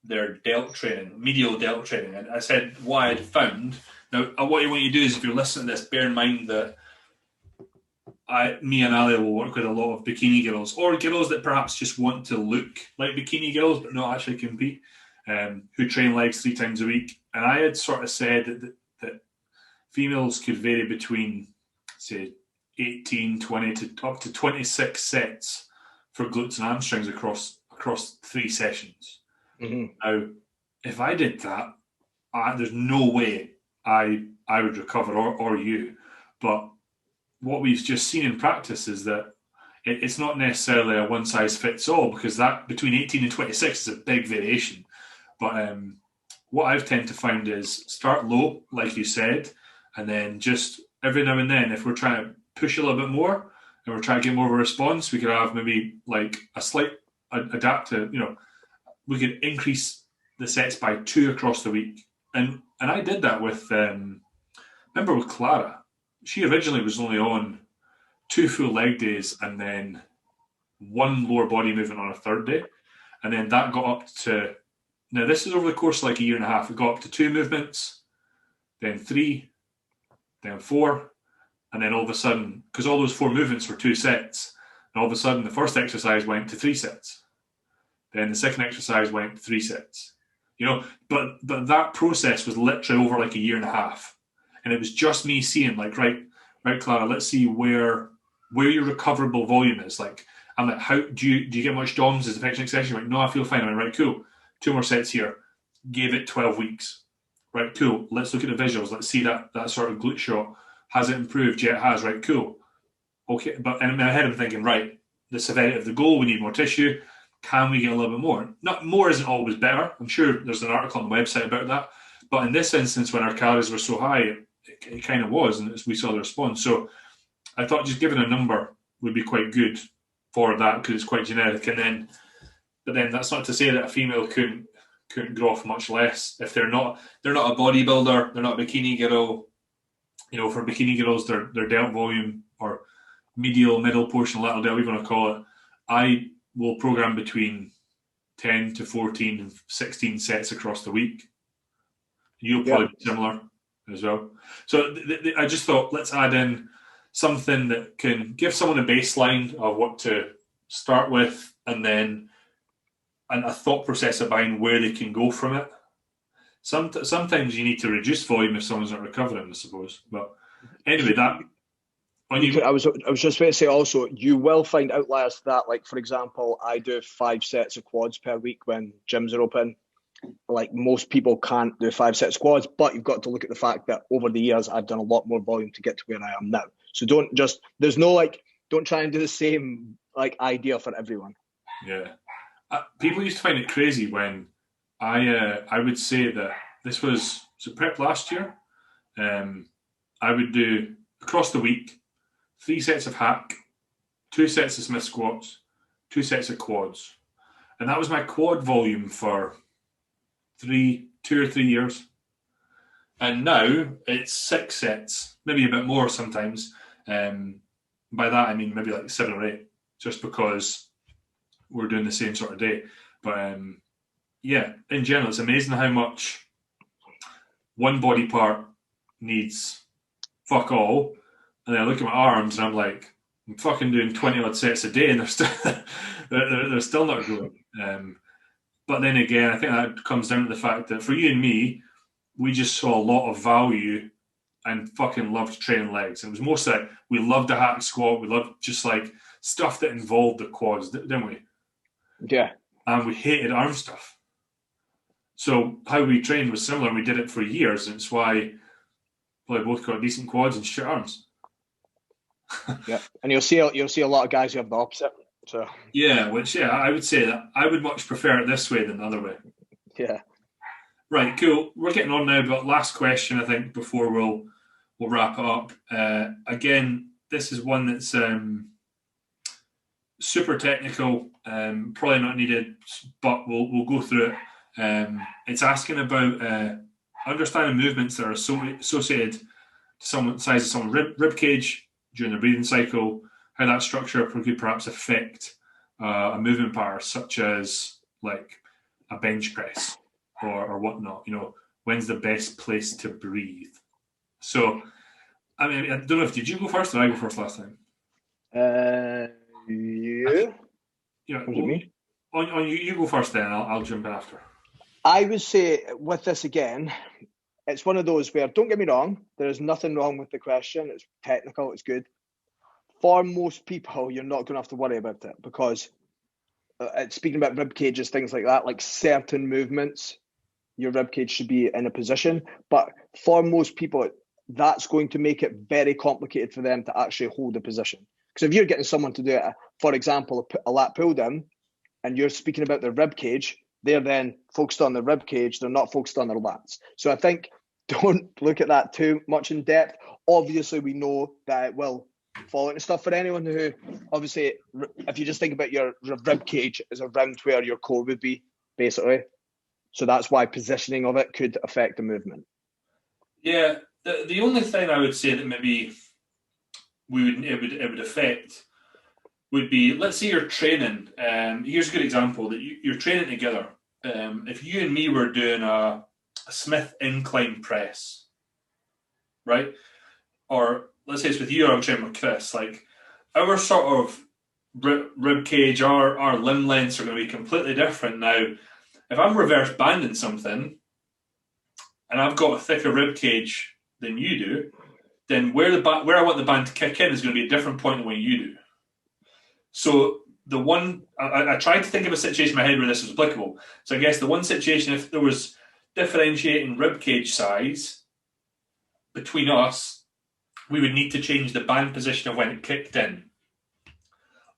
their delt training, medial delt training. And I said what I'd found. Now, what you want to do is, if you're listening to this, bear in mind that me and Ali will work with a lot of bikini girls, or girls that perhaps just want to look like bikini girls but not actually compete, who train legs 3 times a week. And I had sort of said that females could vary between, say, 18, 20 to up to 26 sets for glutes and hamstrings across 3 sessions.
Mm-hmm.
Now, if I did that, there's no way I would recover, or you. But what we've just seen in practice is that it's not necessarily a one size fits all, because that between 18 and 26 is a big variation. But what I've tend to find is start low, like you said, and then just every now and then, if we're trying to push a little bit more and we're trying to get more of a response, we could have maybe like a slight adapt to, we could increase the sets by 2 across the week. And I did that with, remember with Clara. She originally was only on 2 full leg days and then 1 lower body movement on a 3rd day. And then that got up to, now this is over the course of like a year and a half, it got up to 2 movements, then 3, then 4, and then all of a sudden, because all those 4 movements were 2 sets, and all of a sudden the first exercise went to 3 sets. Then the second exercise went to 3 sets. But that process was literally over like a year and a half. And it was just me seeing, like, right, Clara, let's see where your recoverable volume is. Like, I'm like, how do you get much DOMs as a flexion extension? Like, no, I feel fine. I'm like, right, cool. 2 more sets here. Gave it 12 weeks. Right, cool. Let's look at the visuals. Let's see that sort of glute shot. Has it improved? Yeah, it has. Right, cool. Okay, but in my head I'm thinking, right, the severity of the goal, we need more tissue. Can we get a little bit more? Not more isn't always better. I'm sure there's an article on the website about that. But in this instance, when our calories were so high, it kind of was, and we saw the response. So I thought just giving a number would be quite good for that, because it's quite generic. But then that's not to say that a female couldn't grow off much less if they're not a bodybuilder, they're not a bikini girl. For bikini girls, their delt volume, or middle portion, lateral delt, whatever you want to call it, I will program between 10 to 14 and 16 sets across the week. You'll probably be similar as well. So I just thought, let's add in something that can give someone a baseline of what to start with, and then a thought process about where they can go from it. Sometimes you need to reduce volume if someone's not recovering, I suppose. But anyway, that...
I was just going to say also, you will find outliers to that. Like, for example, I do 5 sets of quads per week when gyms are open. Like, most people can't do 5 sets of quads, but you've got to look at the fact that over the years I've done a lot more volume to get to where I am now. So don't try and do the same like idea for everyone.
Yeah. People used to find it crazy when I would say that this was prep last year. I would do across the week 3 sets of hack, 2 sets of Smith squats, 2 sets of quads. And that was my quad volume for 2 or 3 years. And now it's 6 sets, maybe a bit more sometimes. By that, I mean maybe like 7 or 8, just because we're doing the same sort of day. But in general, it's amazing how much one body part needs fuck all. And then I look at my arms and I'm like, I'm fucking doing 20 odd sets a day, and they're still they're still not growing. But then again, I think that comes down to the fact that for you and me, we just saw a lot of value and fucking loved training legs. And it was mostly like we loved the hack squat, we loved just like stuff that involved the quads, didn't we?
Yeah.
And we hated arm stuff. So how we trained was similar, and we did it for years, and it's why we both got decent quads and shit arms.
Yeah, and you'll see a lot of guys who have the opposite. So
Yeah, which I would say that I would much prefer it this way than the other way.
yeah,
Right, cool. We're getting on now, but last question I think before we'll wrap it up. Again, this is one that's super technical, probably not needed, but we'll go through it. It's asking about understanding movements that are associated to someone size of someone's rib cage during the breathing cycle, how that structure could perhaps affect a movement pattern, such as like a bench press or whatnot. When's the best place to breathe? So, I mean, I don't know if did you go first or I go first last time?
Yeah.
Yeah,
What do you mean?
on you go first, then I'll jump in after.
I would say with this again, it's one of those where, don't get me wrong, there is nothing wrong with the question. It's technical, it's good. For most people, you're not going to have to worry about it because speaking about rib cages, things like that, like certain movements, your rib cage should be in a position. But for most people, that's going to make it very complicated for them to actually hold a position. Because if you're getting someone to do it, for example, a lat pull down, and you're speaking about their rib cage, they're then focused on the rib cage. They're not focused on their lats. So I think don't look at that too much in depth. Obviously, we know that it will fall into stuff for anyone who, obviously, if you just think about your rib cage as around where your core would be, basically. So that's why positioning of it could affect the movement.
Yeah, the only thing I would say that maybe it would affect would be, let's say you're training. Here's a good example that you're training together. If you and me were doing a Smith incline press, right? Or let's say it's with you, or I'm training with Chris. Like our sort of rib cage, our limb lengths are going to be completely different now. If I'm reverse banding something and I've got a thicker rib cage than you do, then where I want the band to kick in is going to be a different point than when you do. So the one I tried to think of a situation in my head where this was applicable. So I guess the one situation, if there was differentiating rib cage size between us, we would need to change the band position of when it kicked in.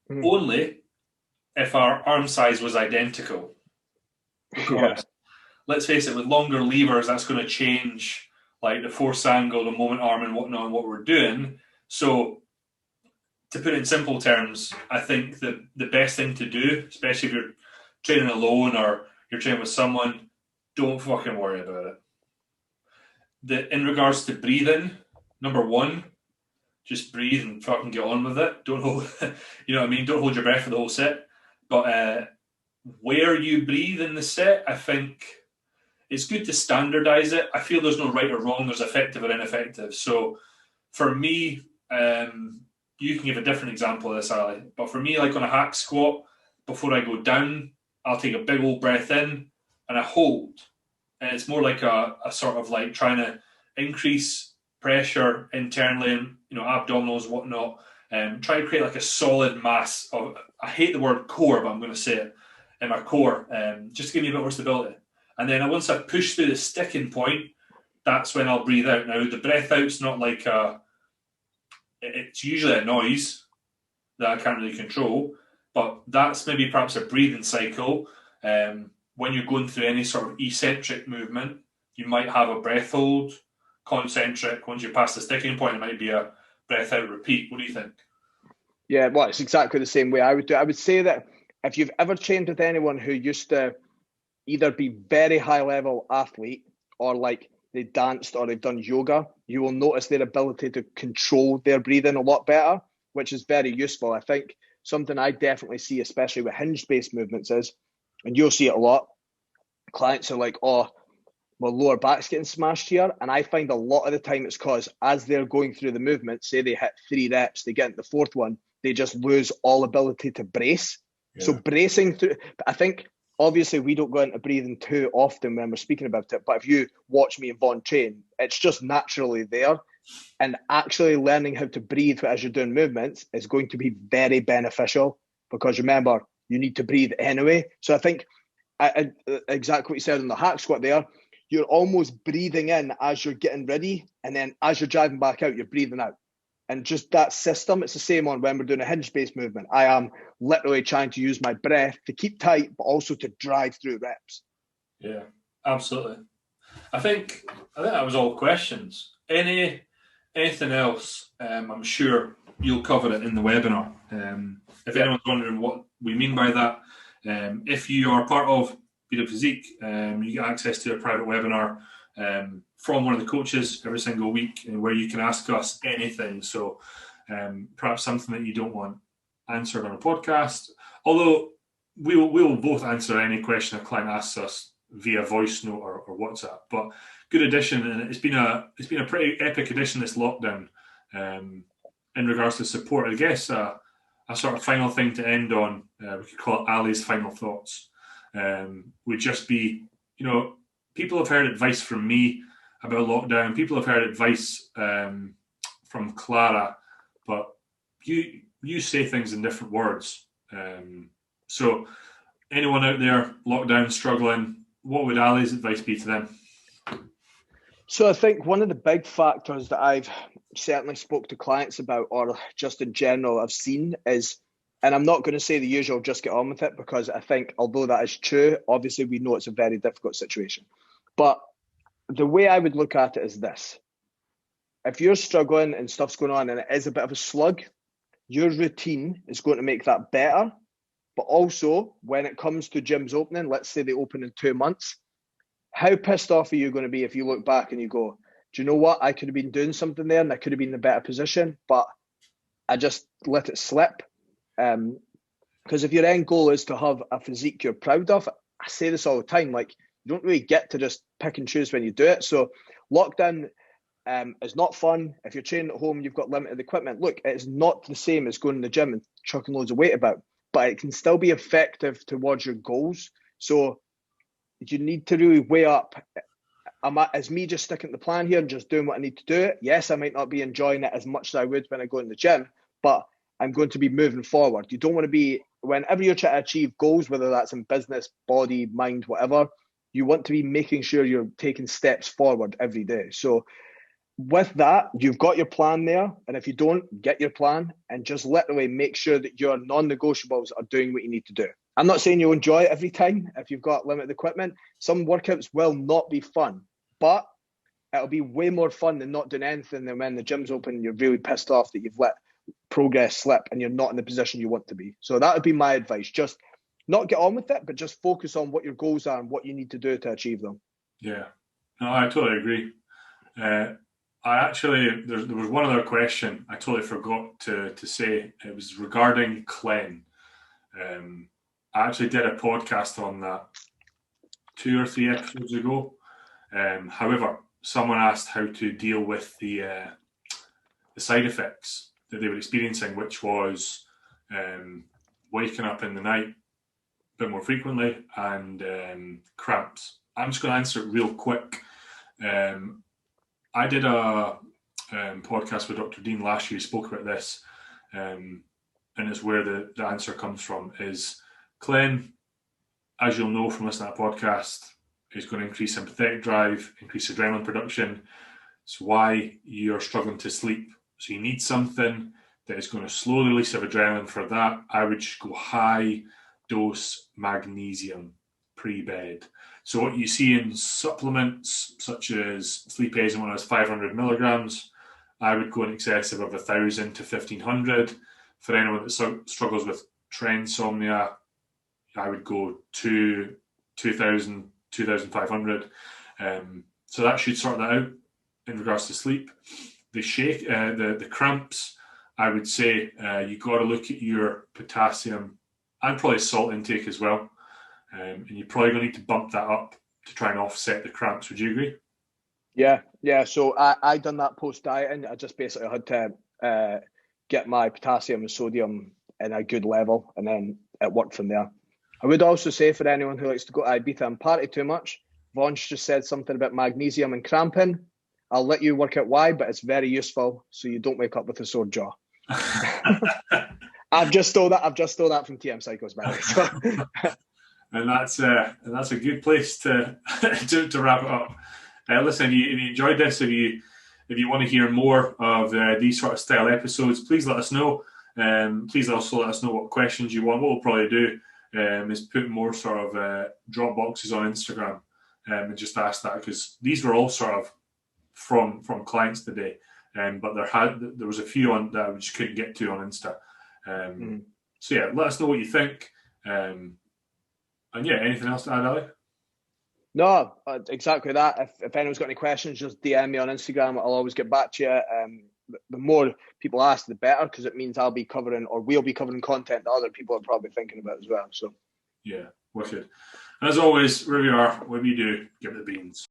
Only if our arm size was identical. Because let's face it, with longer levers, that's going to change like the force angle, the moment arm, and whatnot, and what we're doing. So, to put it in simple terms, I think that the best thing to do, especially if you're training alone or you're training with someone, don't fucking worry about it. In regards to breathing, number one, just breathe and fucking get on with it. Don't hold, you know what I mean? Don't hold your breath for the whole set. But where you breathe in the set, I think it's good to standardize it. I feel there's no right or wrong. There's effective or ineffective. So for me, you can give a different example of this, Ali. But for me, like on a hack squat, before I go down, I'll take a big old breath in and I hold. And it's more like a sort of like trying to increase pressure internally and abdominals, whatnot. Try to create like a solid mass of, I hate the word core, but I'm going to say it, in my core, just to give me a bit more stability. And then once I push through the sticking point, that's when I'll breathe out. Now, the breath out's not like it's usually a noise that I can't really control, but that's maybe perhaps a breathing cycle. When you're going through any sort of eccentric movement, you might have a breath hold. Concentric, once you pass the sticking point, it might be a breath out repeat. What do you think?
Yeah, well, it's exactly the same way I would do it. I would say that if you've ever trained with anyone who used to either be very high level athlete or like they danced or they've done yoga, you will notice their ability to control their breathing a lot better, which is very useful. I think something I definitely see, especially with hinge-based movements, is, and you'll see it a lot, clients are like, oh, my lower back's getting smashed here. And I find a lot of the time it's because as they're going through the movement, say they hit 3 reps, they get into the 4th one, they just lose all ability to brace. Yeah. So bracing through, I think, obviously we don't go into breathing too often when we're speaking about it, but if you watch me and Vaughn train, it's just naturally there. And actually learning how to breathe as you're doing movements is going to be very beneficial, because remember, you need to breathe anyway. So I think exactly what you said in the hack squat there, you're almost breathing in as you're getting ready, and then as you're driving back out, you're breathing out. And just that system, it's the same on when we're doing a hinge-based movement. I am literally trying to use my breath to keep tight, but also to drive through reps.
Yeah, absolutely. I think that was all questions. Anything else? I'm sure you'll cover it in the webinar. If anyone's wondering what we mean by that, if you are part of Beat Up Physique, you get access to a private webinar from one of the coaches every single week, where you can ask us anything. So perhaps something that you don't want answered on a podcast, although we will both answer any question a client asks us via voice note or WhatsApp. But good addition, and it's been a pretty epic addition this lockdown in regards to support. I guess a sort of final thing to end on, we could call it Ali's final thoughts, would just be, people have heard advice from me about lockdown. People have heard advice from Clara, but you say things in different words. So anyone out there, lockdown, struggling, what would Ali's advice be to them?
So I think one of the big factors that I've certainly spoke to clients about, or just in general I've seen, is, and I'm not going to say the usual just get on with it, because I think although that is true, obviously we know it's a very difficult situation. But the way I would look at it is this. If you're struggling and stuff's going on and it is a bit of a slug, your routine is going to make that better. But also, when it comes to gyms opening, let's say they open in 2 months, how pissed off are you going to be if you look back and you go, do you know what? I could have been doing something there and I could have been in a better position, but I just let it slip. Because if your end goal is to have a physique you're proud of, I say this all the time, like, you don't really get to just pick and choose when you do it. So lockdown is not fun. If you're training at home, you've got limited equipment. Look, it's not the same as going to the gym and chucking loads of weight about, but it can still be effective towards your goals. So you need to really weigh up, is me just sticking to the plan here and just doing what I need to do? Yes, I might not be enjoying it as much as I would when I go in the gym, but I'm going to be moving forward. You don't want to be, whenever you're trying to achieve goals, whether that's in business, body, mind, whatever, you want to be making sure you're taking steps forward every day. So with that, you've got your plan there. And if you don't, get your plan and just literally make sure that your non-negotiables are doing what you need to do. I'm not saying you'll enjoy it every time if you've got limited equipment. Some workouts will not be fun, but it'll be way more fun than not doing anything than when the gym's open and you're really pissed off that you've let progress slip and you're not in the position you want to be. So that would be my advice. Just not get on with it, but just focus on what your goals are and what you need to do to achieve them.
Yeah, no, I totally agree. There was one other question I totally forgot to say. It was regarding Clen. I actually did a podcast on that 2 or 3 episodes ago. However, someone asked how to deal with the side effects that they were experiencing, which was waking up in the night a bit more frequently and cramps. I'm just going to answer it real quick. I did a podcast with Dr. Dean last year. He spoke about this, and it's where the answer comes from. Is Clen, as you'll know from listening to that podcast, is going to increase sympathetic drive, increase adrenaline production. It's why you're struggling to sleep. So you need something that is going to slow the release of adrenaline. For that, I would just go high dose magnesium pre-bed. So what you see in supplements such as Sleep Aid, one has 500 milligrams, I would go in excess of 1,000 to 1,500. For anyone that struggles with trensomnia, I would go to 2,000, 2,500. So that should sort that out in regards to sleep. The cramps, I would say you got to look at your potassium and probably salt intake as well. And you're probably going to need to bump that up to try and offset the cramps. Would you agree?
Yeah. So I done that post-dieting. I just basically had to get my potassium and sodium in a good level, and then it worked from there. I would also say for anyone who likes to go to Ibiza and party too much, Vaughn's just said something about magnesium and cramping. I'll let you work out why, but it's very useful so you don't wake up with a sore jaw. I've just stole that from TM Psychos, by the way.
And that's a good place to wrap it up. Listen, if you enjoyed this, if you if you want to hear more of these sort of style episodes, please let us know. Please also let us know what questions you want. What we'll probably do is put more sort of drop boxes on Instagram and just ask that, because these were all sort of from clients today. But there was a few on that we just couldn't get to on Insta. So yeah, let us know what you think. And yeah, anything else to add, Ali?
No, exactly that. If anyone's got any questions, just DM me on Instagram. I'll always get back to you. The more people ask, the better, because it means we'll be covering content that other people are probably thinking about as well. So
yeah, wicked. As always, wherever you are, whatever you do, give it the beans.